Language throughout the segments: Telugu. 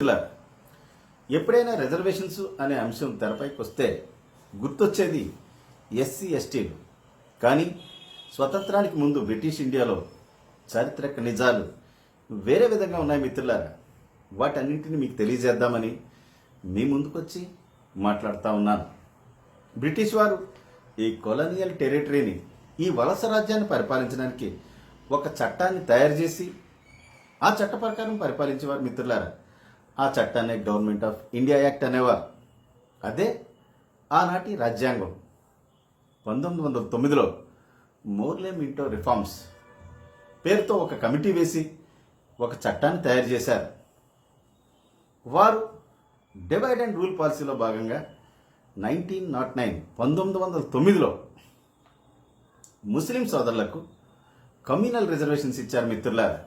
ఇలా ఎప్పుడైనా రిజర్వేషన్స్ అనే అంశం తెరపైకి వస్తే గుర్తొచ్చేది ఎస్సీ ఎస్టీలు. కానీ స్వతంత్రానికి ముందు బ్రిటిష్ ఇండియాలో చారిత్రక నిజాలు వేరే విధంగా ఉన్నాయి మిత్రులారా. వాటన్నింటిని మీకు తెలియజేద్దామని మీ ముందుకొచ్చి మాట్లాడుతూ ఉన్నాను. బ్రిటిష్ వారు ఈ కొలోనియల్ టెరిటరీని, ఈ వలస రాజ్యాన్ని పరిపాలించడానికి ఒక చట్టాన్ని తయారు చేసి ఆ చట్ట ప్రకారం పరిపాలించేవారు మిత్రులారా. ఆ చట్టాన్ని గవర్నమెంట్ ఆఫ్ ఇండియా యాక్ట్ అనేవారు. అదే ఆనాటి రాజ్యాంగం. 1909లో మోర్లే మింటో రిఫార్మ్స్ పేరుతో ఒక కమిటీ వేసి ఒక చట్టాన్ని తయారు చేశారు. వారు డివైడ్ అండ్ రూల్ పాలసీలో భాగంగా 1909లో ముస్లిం సోదరులకు కమ్యూనల్ రిజర్వేషన్స్ ఇచ్చారు మిత్రులారా.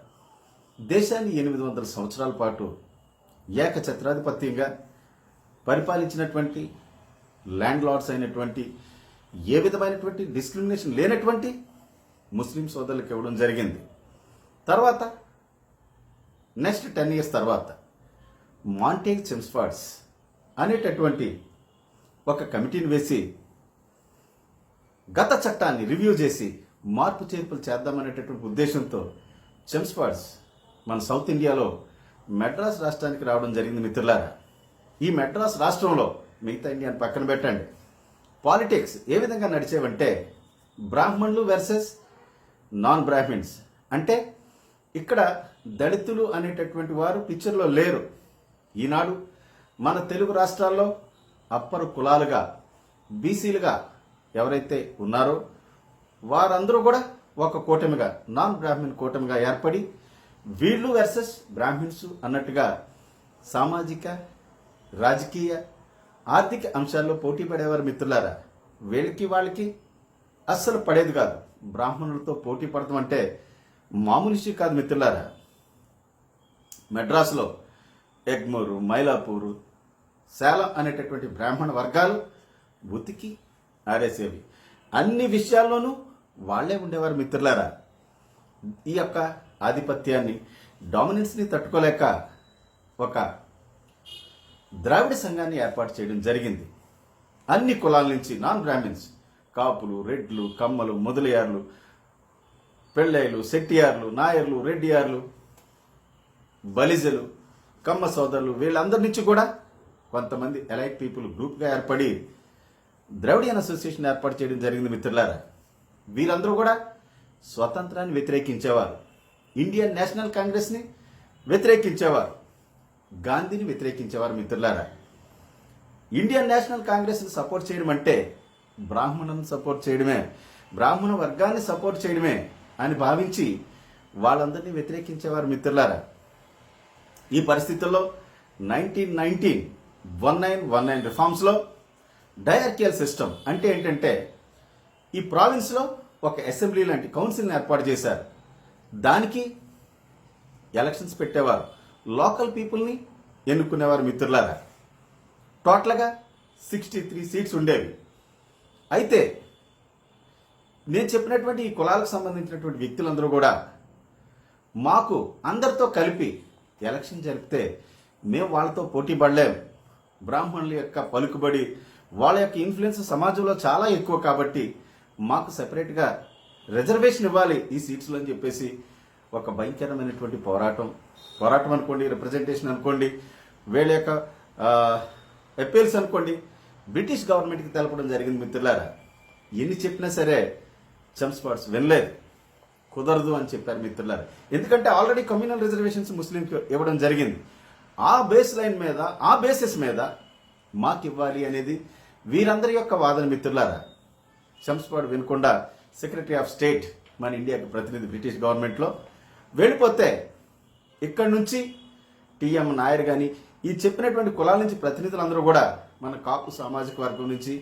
దేశాన్ని 800 సంవత్సరాల పాటు ఏకఛత్రాధిపత్యంగా పరిపాలించినటువంటి ల్యాండ్ లార్డ్స్ అయినటువంటి, ఏ విధమైనటువంటి డిస్క్రిమినేషన్ లేనటువంటి ముస్లిం సోదరులకు ఇవ్వడం జరిగింది. తర్వాత నెక్స్ట్ 10 years తర్వాత మాంటేగ్ చెమ్స్ఫర్డ్స్ అనేటటువంటి ఒక కమిటీని వేసి గత చట్టాన్ని రివ్యూ చేసి మార్పు చేర్పులు చేద్దామనేటటువంటి ఉద్దేశంతో చెమ్స్ఫర్డ్స్ మన సౌత్ ఇండియాలో మెడ్రాస్ రాష్ట్రానికి రావడం జరిగింది మిత్రులారా. ఈ మెడ్రాస్ రాష్ట్రంలో మిగతా ఇండియాని పక్కన పెట్టండి, పాలిటిక్స్ ఏ విధంగా నడిచేవంటే బ్రాహ్మణులు వర్సెస్ నాన్ బ్రాహ్మిన్స్. అంటే ఇక్కడ దళితులు అనేటటువంటి వారు పిక్చర్లో లేరు. ఈనాడు మన తెలుగు రాష్ట్రాల్లో అప్పరు కులాలుగా, బీసీలుగా ఎవరైతే ఉన్నారో వారందరూ కూడా ఒక కూటమిగా, నాన్ బ్రాహ్మణ్ కూటమిగా ఏర్పడి వీళ్ళు వర్సెస్ బ్రాహ్మిన్స్ అన్నట్టుగా సామాజిక, రాజకీయ, ఆర్థిక అంశాల్లో పోటీ పడేవారు మిత్రులారా. వీళ్ళకి వాళ్ళకి అస్సలు పడేది కాదు. బ్రాహ్మణులతో పోటీ పడటం అంటే మామూలు విషయం కాదు మిత్రులారా. మెడ్రాస్లో ఎగ్మూరు, మైలాపూరు, సేలం అనేటటువంటి బ్రాహ్మణ వర్గాలు ఉతికి ఆరేసేవి. అన్ని విషయాల్లోనూ వాళ్లే ఉండేవారు మిత్రులారా. ఈ యొక్క ఆధిపత్యాన్ని, డామినెన్స్ని తట్టుకోలేక ఒక ద్రావిడ సంఘాన్ని ఏర్పాటు చేయడం జరిగింది. అన్ని కులాల నుంచి నాన్ బ్రాహ్మిన్స్, కాపులు, రెడ్లు, కమ్మలు, మొదలయార్లు, పెళ్ళయ్యలు, శెట్టియార్లు, నాయర్లు, రెడ్డియార్లు, బలిజలు, కమ్మ సోదరులు, వీళ్ళందరి నుంచి కూడా కొంతమంది ఎలైట్ పీపుల్ గ్రూప్గా ఏర్పడి ద్రవిడియన్ అసోసియేషన్ ఏర్పాటు చేయడం జరిగింది మిత్రులారా. వీరందరూ కూడా స్వతంత్రాన్ని వ్యతిరేకించేవారు, ఇండియన్ నేషనల్ కాంగ్రెస్ని వ్యతిరేకించేవారు, గాంధీని వ్యతిరేకించేవారు మిత్రులారా. ఇండియన్ నేషనల్ కాంగ్రెస్ని సపోర్ట్ చేయడం అంటే బ్రాహ్మణులను సపోర్ట్ చేయడమే, బ్రాహ్మణ వర్గాన్ని సపోర్ట్ చేయడమే అని భావించి వాళ్ళందరినీ వ్యతిరేకించేవారు మిత్రులారా. ఈ పరిస్థితుల్లో 1919 రిఫార్మ్స్లో డయార్కియల్ సిస్టమ్ అంటే ఏంటంటే ఈ ప్రావిన్స్లో ఒక అసెంబ్లీ లాంటి కౌన్సిల్ని ఏర్పాటు చేశారు. దానికి ఎలక్షన్స్ పెట్టేవారు, లోకల్ పీపుల్ని ఎన్నుకునేవారు మిత్రులారా. టోటల్గా 63 సీట్స్ ఉండేవి. అయితే నేను చెప్పినటువంటి ఈ కులాలకు సంబంధించినటువంటి వ్యక్తులందరూ కూడా మాకు అందరితో కలిపి ఎలక్షన్ జరిపితే మేము వాళ్ళతో పోటీ పడలేము, బ్రాహ్మణుల యొక్క పలుకుబడి, వాళ్ళ యొక్క ఇన్ఫ్లుయెన్స్ సమాజంలో చాలా ఎక్కువ కాబట్టి మాకు సెపరేట్గా రిజర్వేషన్ ఇవ్వాలి ఈ సీట్స్లో అని చెప్పేసి ఒక భయంకరమైనటువంటి పోరాటం అనుకోండి, రిప్రజెంటేషన్ అనుకోండి, వీళ్ళ యొక్క అపీల్స్ అనుకోండి, బ్రిటిష్ గవర్నమెంట్కి తెలపడం జరిగింది మిత్రులారా. ఎన్ని చెప్పినా సరే చెమ్స్ఫర్డ్స్ వినలేదు, కుదరదు అని చెప్పారు మిత్రులారా. ఎందుకంటే ఆల్రెడీ కమ్యూనల్ రిజర్వేషన్స్ ముస్లింకి ఇవ్వడం జరిగింది. ఆ బేసిస్ మీద మాకు ఇవ్వాలి అనేది వీరందరి యొక్క వాదన మిత్రులారా. చెమ్స్ఫర్డ్ వినకుండా సెక్రటరీ ఆఫ్ స్టేట్ మన ఇండియాకి ప్రతినిధి బ్రిటిష్ గవర్నమెంట్లో వెళ్ళిపోతే ఇక్కడి నుంచి టిఎం నాయర్ కానీ ఈ చెప్పినటువంటి కులాల నుంచి ప్రతినిధులందరూ కూడా మన కాపు సామాజిక వర్గం నుంచి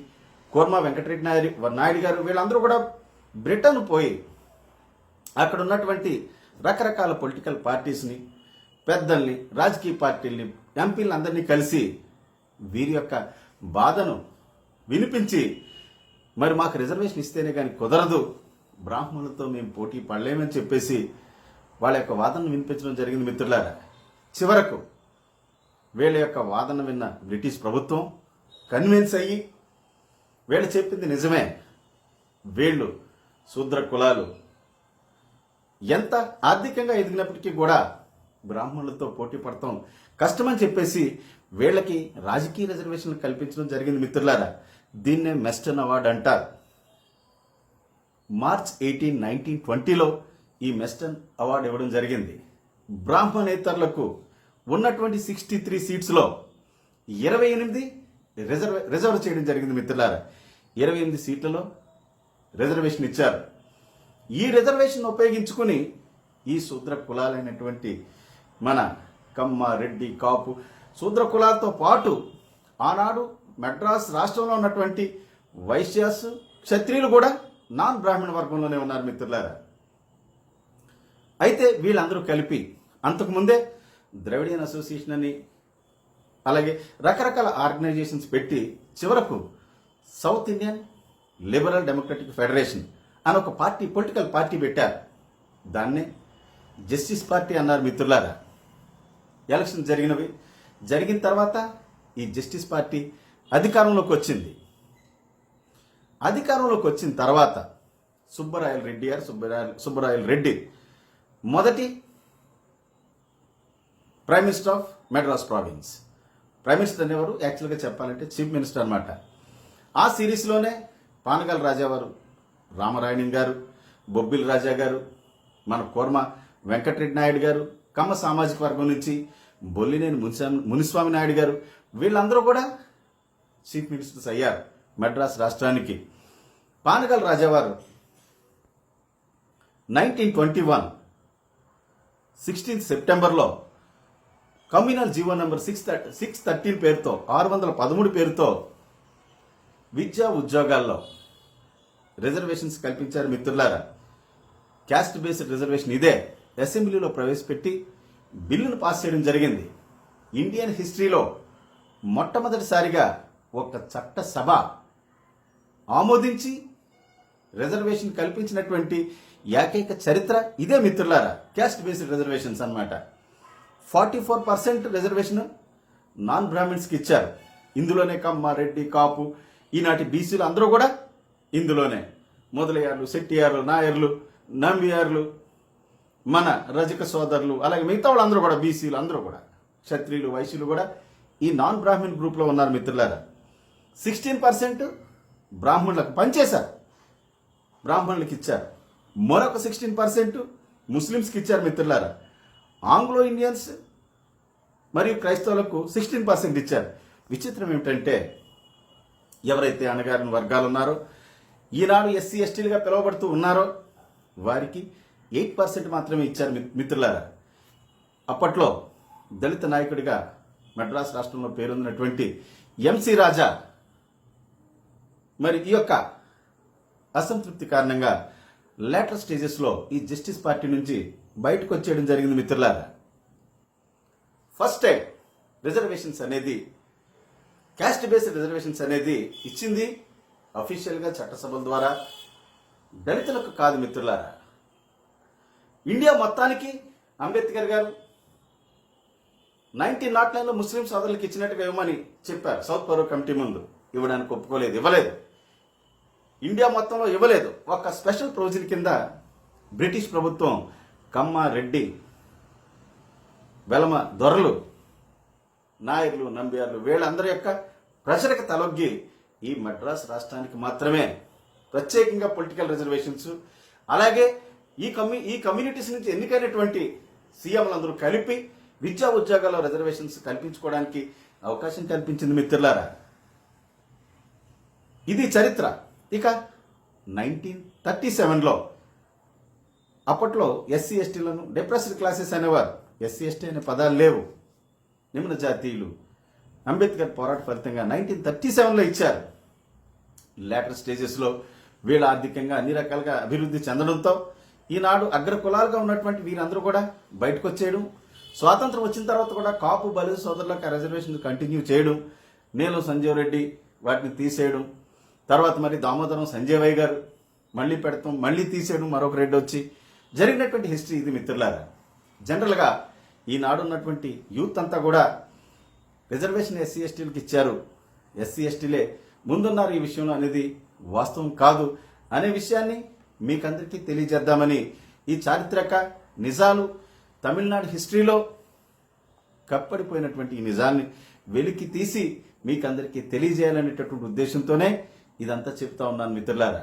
కోర్మా వెంకటరెడ్డి నాయుడు గారు వీళ్ళందరూ కూడా బ్రిటన్ పోయి అక్కడ ఉన్నటువంటి రకరకాల పొలిటికల్ పార్టీస్ని, పెద్దల్ని, రాజకీయ పార్టీల్ని, ఎంపీలను అందరినీ కలిసి వీరి యొక్క బాధను వినిపించి మరి మాకు రిజర్వేషన్ ఇస్తేనే కానీ కుదరదు, బ్రాహ్మణులతో మేము పోటీ పడలేమని చెప్పేసి వాళ్ళ యొక్క వాదనను వినిపించడం జరిగింది మిత్రులారా. చివరకు వీళ్ళ యొక్క వాదన విన్న బ్రిటిష్ ప్రభుత్వం కన్విన్స్ అయ్యి వీళ్ళు చెప్పింది నిజమే, వీళ్ళు శూద్ర కులాలు ఎంత ఆర్థికంగా ఎదిగినప్పటికీ కూడా బ్రాహ్మణులతో పోటీ పడతాం కష్టమని చెప్పేసి వీళ్ళకి రాజకీయ రిజర్వేషన్లు కల్పించడం జరిగింది మిత్రులారా. దీన్నే మెస్టన్ అవార్డు అంటారు. మార్చ్ 18, 1920లో ఈ మెస్టన్ అవార్డు ఇవ్వడం జరిగింది. బ్రాహ్మణేతరులకు ఉన్నటువంటి 63 సీట్స్లో 28 రిజర్వ్ చేయడం జరిగింది మిత్రులారా. 28 సీట్లలో రిజర్వేషన్ ఇచ్చారు. ఈ రిజర్వేషన్ ఉపయోగించుకుని ఈ శూద్ర కులాలైనటువంటి మన కమ్మ, రెడ్డి, కాపు శూద్ర కులాలతో పాటు ఆనాడు మద్రాస్ రాష్ట్రంలో ఉన్నటువంటి వైశ్యాస్, క్షత్రియులు కూడా నాన్ బ్రాహ్మణ వర్గంలోనే ఉన్నారు మిత్రులారా. అయితే వీళ్ళందరూ కలిపి అంతకుముందే ద్రవిడియన్ అసోసియేషన్ అని అలాగే రకరకాల ఆర్గనైజేషన్స్ పెట్టి చివరకు south Indian liberal democratic federation అని ఒక పార్టీ, పొలిటికల్ పార్టీ పెట్టారు. దాన్నే జస్టిస్ పార్టీ అన్నారు మిత్రులారా. ఎలక్షన్ జరిగిన తర్వాత ఈ జస్టిస్ పార్టీ అధికారంలోకి వచ్చింది. అధికారంలోకి వచ్చిన తర్వాత సుబ్బరాయల్ రెడ్డి మొదటి prime minister of Madras province. Prime minister అనేవారు యాక్చువల్గా చెప్పాలంటే చీఫ్ మినిస్టర్ అనమాట. ఆ సిరీస్లోనే పానగల్ రాజావారు, రామరాయణం గారు, బొబ్బిలి రాజా గారు, మన కోర్మ వెంకటరెడ్డి నాయుడు గారు, కమ్మ సామాజిక వర్గం నుంచి బొల్లినేని మునిస్వామి నాయుడు గారు, వీళ్ళందరూ కూడా చీఫ్ మినిస్టర్స్ అయ్యారు మద్రాస్ రాష్ట్రానికి. పానగల్ రాజావారు 1921 16 సెప్టెంబర్లో కమ్యూనల్ జీవో నంబర్ 613 పేరుతో 613 పేరుతో విద్యా ఉద్యోగాల్లో రిజర్వేషన్స్ కల్పించారు మిత్రులారా. క్యాస్ట్ బేస్డ్ రిజర్వేషన్ ఇదే అసెంబ్లీలో ప్రవేశపెట్టి బిల్లును పాస్ చేయడం జరిగింది. ఇండియన్ హిస్టరీలో మొట్టమొదటిసారిగా ఒక చట్ట సభ ఆమోదించి రిజర్వేషన్ కల్పించినటువంటి ఏకైక చరిత్ర ఇదే మిత్రులారా. క్యాస్ట్ బేస్డ్ రిజర్వేషన్స్ అన్నమాట. 44% రిజర్వేషన్ నాన్ బ్రాహ్మిన్స్కి ఇచ్చారు. ఇందులోనే కమ్మ, రెడ్డి, కాపు, ఈనాటి బీసీలు అందరూ కూడా ఇందులోనే. మొదలయ్యార్లు, శెట్టియార్లు, నాయర్లు, నంబియార్లు, మన రజక సోదరులు, అలాగే మిగతా వాళ్ళందరూ కూడా బీసీలు అందరూ కూడా, క్షత్రియులు, వైశ్యులు కూడా ఈ నాన్ బ్రాహ్మణ్ గ్రూప్లో ఉన్నారు మిత్రులారా. 16% బ్రాహ్మణులకు పనిచేశారు, బ్రాహ్మణులకు ఇచ్చారు. మరొక 16% ముస్లిమ్స్కి ఇచ్చారు మిత్రులారా. ఆంగ్లో ఇండియన్స్ మరియు క్రైస్తవులకు 16% ఇచ్చారు. విచిత్రం ఏమిటంటే ఎవరైతే అణగారిన వర్గాలు ఉన్నారో, ఈనాడు ఎస్సీ ఎస్టీలుగా పిలువబడుతూ ఉన్నారో వారికి 8% మాత్రమే ఇచ్చారు మిత్రులారా. అప్పట్లో దళిత నాయకుడిగా మద్రాస్ రాష్ట్రంలో పేరొందినటువంటి ఎంసీ రాజా మరి ఈ యొక్క అసంతృప్తి కారణంగా లేటర్ స్టేజెస్లో ఈ జస్టిస్ పార్టీ నుంచి బయటకు వచ్చేయడం జరిగింది మిత్రులారా. ఫస్ట్ టైం రిజర్వేషన్స్ అనేది, క్యాస్ట్ బేస్డ్ రిజర్వేషన్స్ అనేది ఇచ్చింది అఫీషియల్గా చట్టసభల ద్వారా దళితులకు కాదు మిత్రులారా. ఇండియా మొత్తానికి అంబేద్కర్ గారు 1909లో ముస్లిం సోదరులకు ఇచ్చినట్టుగా ఇవ్వమని చెప్పారు. సౌత్ పరో కమిటీ ముందు ఇవ్వడానికి ఒప్పుకోలేదు, ఇవ్వలేదు. ఇండియా మొత్తంలో ఇవ్వలేదు. ఒక స్పెషల్ ప్రొవిజన్ కింద బ్రిటిష్ ప్రభుత్వం కమ్మ, రెడ్డి, వెలమ దొరలు, నాయర్లు, నంబియార్లు వీళ్ళందరి యొక్క ప్రెషర్కి తలొగ్గి ఈ మద్రాస్ రాష్ట్రానికి మాత్రమే ప్రత్యేకంగా పొలిటికల్ రిజర్వేషన్స్, అలాగే ఈ కమ్యూనిటీస్ నుంచి ఎన్నికైనటువంటి సీఎంలందరూ కలిపి విద్యా ఉద్యోగాల్లో రిజర్వేషన్స్ కల్పించుకోవడానికి అవకాశం కల్పించింది మిత్రులారా. ఇది చరిత్ర. ఇక 1937లో అప్పట్లో ఎస్సీ ఎస్టీలను డిప్రెస్డ్ క్లాసెస్ అనేవారు. ఎస్సీ ఎస్టీ అనే పదాలు లేవు. నిమ్న జాతీయులు అంబేద్కర్ పోరాట ఫలితంగా 1937లో ఇచ్చారు. లేటర్ స్టేజెస్లో వీళ్ళ ఆర్థికంగా అన్ని రకాలుగా అభివృద్ధి చెందడంతో ఈనాడు అగ్ర కులాలుగా ఉన్నటువంటి వీరందరూ కూడా బయటకు వచ్చేయడం, స్వాతంత్రం వచ్చిన తర్వాత కూడా కాపు, బలి సోదరులకు రిజర్వేషన్ కంటిన్యూ చేయడం, నేలు సంజీవ్ రెడ్డి వాటిని తీసేయడం, తర్వాత మరి దామోదరం సంజయ్ గారు మళ్ళీ పెడతాం, మళ్ళీ తీసేయడం, మరొక రెడ్డి వచ్చి జరిగినటువంటి హిస్టరీ ఇది మిత్రులారా. జనరల్గా ఈనాడు ఉన్నటువంటి యూత్ అంతా కూడా రిజర్వేషన్ ఎస్సీ ఎస్టీలకు ఇచ్చారు, ఎస్సీ ఎస్టీలే ముందున్నారు ఈ విషయంలో అనేది వాస్తవం కాదు అనే విషయాన్ని మీకందరికీ తెలియజేద్దామని ఈ చారిత్రక నిజాలు తమిళనాడు హిస్టరీలో కప్పడిపోయినటువంటి ఈ నిజాన్ని వెలికి తీసి మీకందరికీ తెలియజేయాలనేటటువంటి ఉద్దేశంతోనే ఇదంతా చెప్తా ఉన్నాను మిత్రులారా.